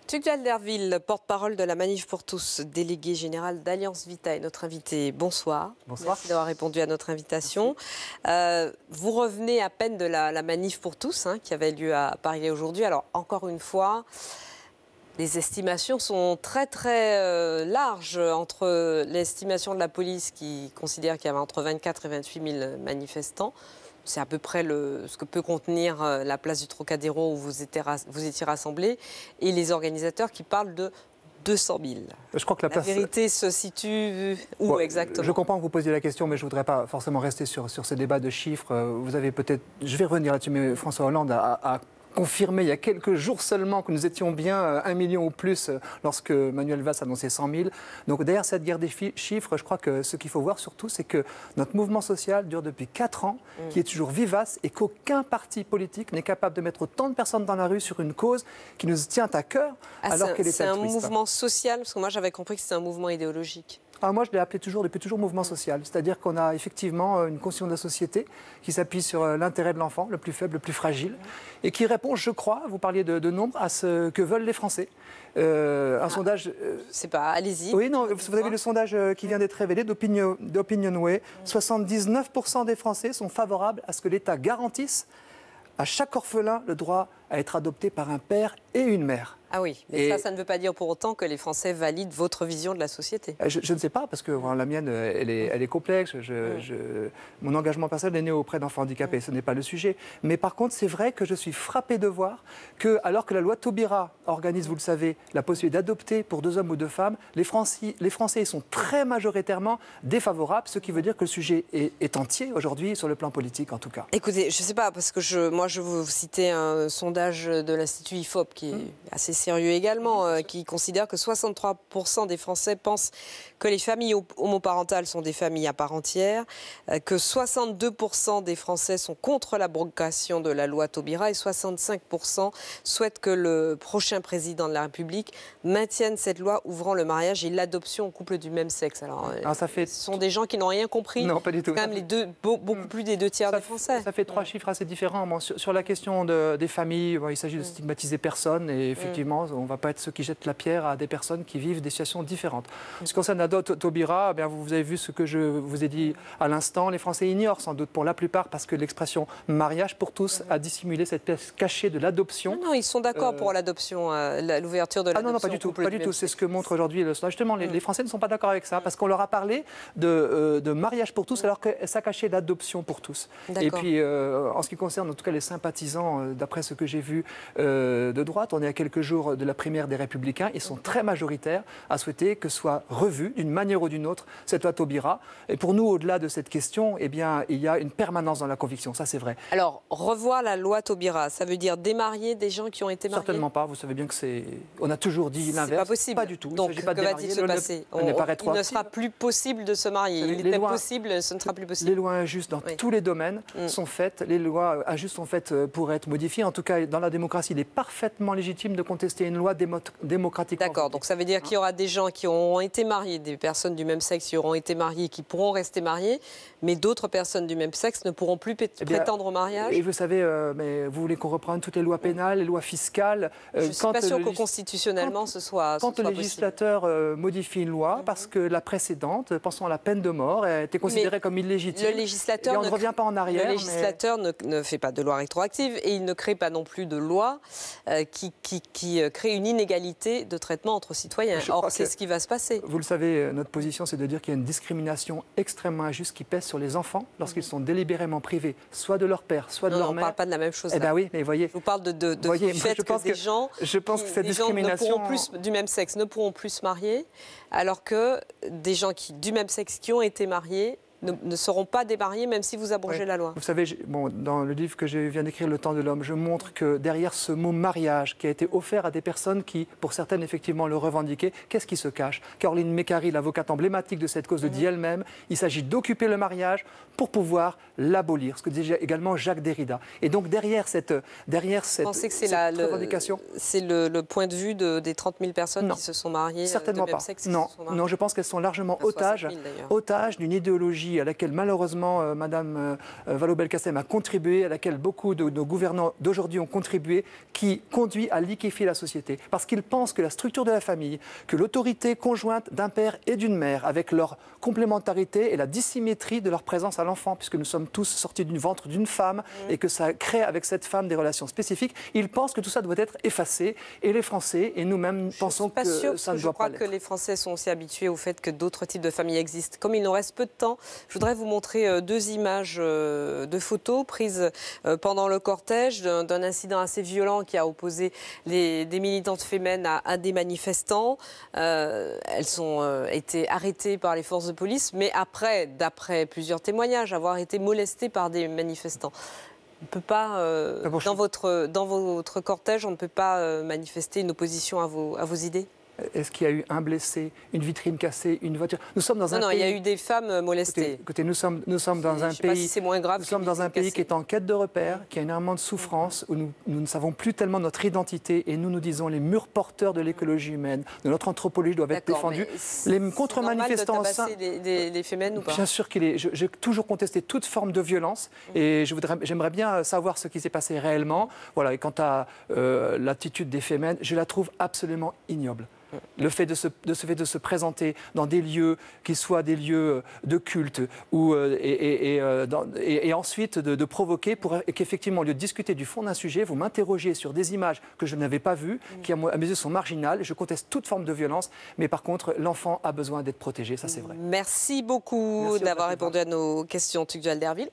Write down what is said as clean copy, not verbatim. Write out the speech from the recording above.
Tugdual Derville, porte-parole de la Manif pour tous, délégué général d'Alliance Vita, est notre invité. Bonsoir. Bonsoir. Merci d'avoir répondu à notre invitation. Vous revenez à peine de la Manif pour tous, qui avait lieu à Paris aujourd'hui. Alors, encore une fois, les estimations sont très larges entre l'estimation de la police qui considère qu'il y avait entre 24 et 28 000 manifestants. C'est à peu près ce que peut contenir la place du Trocadéro où vous étiez rassemblés, et les organisateurs qui parlent de 200 000. Je crois que la vérité se situe où exactement? Je comprends que vous posiez la question, mais je ne voudrais pas forcément rester sur ce débat de chiffres. Vous avez peut-être, je vais revenir là-dessus, mais François Hollande a confirmé il y a quelques jours seulement que nous étions bien 1 million ou plus lorsque Manuel Valls annonçait 100 000. Donc derrière cette guerre des chiffres, je crois que ce qu'il faut voir surtout, c'est que notre mouvement social dure depuis 4 ans, qui est toujours vivace et qu'aucun parti politique n'est capable de mettre autant de personnes dans la rue sur une cause qui nous tient à cœur alors qu'elle est altruiste. C'est un mouvement social, parce que moi j'avais compris que c'était un mouvement idéologique. Moi, je l'ai appelé depuis toujours mouvement social. C'est-à-dire qu'on a effectivement une conscience de la société qui s'appuie sur l'intérêt de l'enfant, le plus faible, le plus fragile, et qui répond, je crois, vous parliez de nombre, à ce que veulent les Français. Un sondage... C'est pas, allez-y. Oui, non, vous avez le sondage qui vient d'être révélé d'Opinionway. 79% des Français sont favorables à ce que l'État garantisse à chaque orphelin le droit à être adopté par un père et une mère. Ah oui, mais ça ne veut pas dire pour autant que les Français valident votre vision de la société. Je ne sais pas, parce que la mienne, elle est complexe. Mon engagement personnel est né auprès d'enfants handicapés, ce n'est pas le sujet. Mais par contre, c'est vrai que je suis frappé de voir que, alors que la loi Taubira organise, vous le savez, la possibilité d'adopter pour 2 hommes ou 2 femmes, les Français sont très majoritairement défavorables, ce qui veut dire que le sujet est entier aujourd'hui, sur le plan politique en tout cas. Écoutez, je ne sais pas, parce que moi je vous citais un sondage de l'Institut IFOP qui est assez sérieux également, qui considère que 63% des Français pensent que les familles homoparentales sont des familles à part entière, que 62% des Français sont contre l'abrogation de la loi Taubira et 65% souhaitent que le prochain président de la République maintienne cette loi ouvrant le mariage et l'adoption aux couples du même sexe. Alors ce sont des gens qui n'ont rien compris. Non, pas du tout. Quand même beaucoup plus des 2 tiers des Français. Ça fait 3 chiffres assez différents. Sur la question des familles, il s'agit de stigmatiser personne et effectivement, on ne va pas être ceux qui jettent la pierre à des personnes qui vivent des situations différentes. Ce qui concerne la loi Taubira, vous avez vu ce que je vous ai dit à l'instant. Les Français ignorent sans doute pour la plupart parce que l'expression mariage pour tous a dissimulé cette pièce cachée de l'adoption. Non, ils sont d'accord pour l'adoption, l'ouverture de l'adoption. Non, pas du tout. Pas du tout. C'est ce que montre aujourd'hui le sondage. Justement, les Français ne sont pas d'accord avec ça parce qu'on leur a parlé de mariage pour tous alors que ça cachait l'adoption pour tous. Et puis, en ce qui concerne en tout cas les sympathisants, d'après ce que j'ai vu de droite, on est à quelques jours de la primaire des Républicains. Ils sont très majoritaires à souhaiter que soit revue d'une manière ou d'une autre cette loi Taubira. Et pour nous, au-delà de cette question, il y a une permanence dans la conviction. Ça, c'est vrai. Alors, revoir la loi Taubira, ça veut dire démarier des gens qui ont été mariés? Certainement pas. Vous savez bien que c'est... On a toujours dit l'inverse. C'est pas possible. Pas du tout. Donc, que va-t-il se passer? Il ne sera plus possible de se marier. Il était possible, ce ne sera plus possible. Les lois injustes dans tous les domaines sont faites. Les lois injustes sont faites pour être modifiées. En tout cas, dans la démocratie, il est parfaitement légitime de contester une loi démocratique. D'accord, donc ça veut dire qu'il y aura des gens qui auront été mariés, des personnes du même sexe qui auront été mariées, qui pourront rester mariées, mais d'autres personnes du même sexe ne pourront plus prétendre au mariage. Et vous savez, mais vous voulez qu'on reprenne toutes les lois pénales, les lois fiscales. Je ne suis pas sûre que constitutionnellement ce soit Quand le législateur modifie une loi, parce que la précédente, pensons à la peine de mort, a été considérée comme illégitime. Le législateur on ne revient pas en arrière. Le législateur ne fait pas de loi rétroactive et il ne crée pas non plus de loi qui crée une inégalité de traitement entre citoyens. Or, c'est ce qui va se passer. Vous le savez, notre position, c'est de dire qu'il y a une discrimination extrêmement injuste qui pèse sur les enfants lorsqu'ils sont délibérément privés, soit de leur père, soit de leur mère. On ne parle pas de la même chose. Eh bien oui, mais voyez. Je vous parle du fait que des gens, cette discrimination du même sexe ne pourront plus se marier, alors que des gens du même sexe qui ont été mariés ne seront pas démariés même si vous abrogez la loi. Vous savez, dans le livre que je viens d'écrire, Le temps de l'homme, je montre que derrière ce mot mariage qui a été offert à des personnes qui, pour certaines, effectivement, le revendiquaient, qu'est-ce qui se cache? Caroline Mécari, l'avocate emblématique de cette cause, le dit elle-même, il s'agit d'occuper le mariage pour pouvoir l'abolir, ce que disait également Jacques Derrida. Et donc derrière cette revendication... C'est le point de vue des 30 000 personnes qui se sont mariées certainement de même pas. sexe? Non, je pense qu'elles sont largement otages d'une idéologie idéologie à laquelle malheureusement Mme Vallaud-Belkacem a contribué, à laquelle beaucoup de nos gouvernants d'aujourd'hui ont contribué, qui conduit à liquéfier la société. Parce qu'ils pensent que la structure de la famille, que l'autorité conjointe d'un père et d'une mère, avec leur complémentarité et la dissymétrie de leur présence à l'enfant, puisque nous sommes tous sortis du ventre d'une femme et que ça crée avec cette femme des relations spécifiques, ils pensent que tout ça doit être effacé. Et les Français et nous-mêmes pensons que ça ne doit pas l'être. Je crois que les Français sont aussi habitués au fait que d'autres types de familles existent. Comme il nous reste peu de temps, je voudrais vous montrer deux images de photos prises pendant le cortège d'un incident assez violent qui a opposé des militantes féminines à des manifestants. Elles ont été arrêtées par les forces de police, mais après, d'après plusieurs témoignages, avoir été molestées par des manifestants. On ne peut pas, dans votre cortège, on ne peut pas manifester une opposition à vos idées? Est-ce qu'il y a eu un blessé, une vitrine cassée, une voiture? Nous sommes dans un pays... Non, il y a eu des femmes molestées. Écoutez, nous sommes dans un pays... Si c'est moins grave. Nous sommes dans un pays qui est en quête de repères, qui a énormément de souffrance, où nous ne savons plus tellement notre identité, et nous nous disons les murs porteurs de l'écologie humaine, de notre anthropologie doivent être défendus. Les contre-manifestants... C'est normal de tabasser les féminines ou pas? Bien sûr qu'il est. J'ai toujours contesté toute forme de violence, et j'aimerais bien savoir ce qui s'est passé réellement. Voilà. Et quant à l'attitude des féminines, je la trouve absolument ignoble. Le fait de se présenter dans des lieux qui soient des lieux de culte et ensuite de provoquer pour qu'effectivement, au lieu de discuter du fond d'un sujet, vous m'interrogiez sur des images que je n'avais pas vues, qui à mes yeux sont marginales. Je conteste toute forme de violence, mais par contre, l'enfant a besoin d'être protégé, ça c'est vrai. Merci beaucoup d'avoir répondu à nos questions, Tugdual Derville.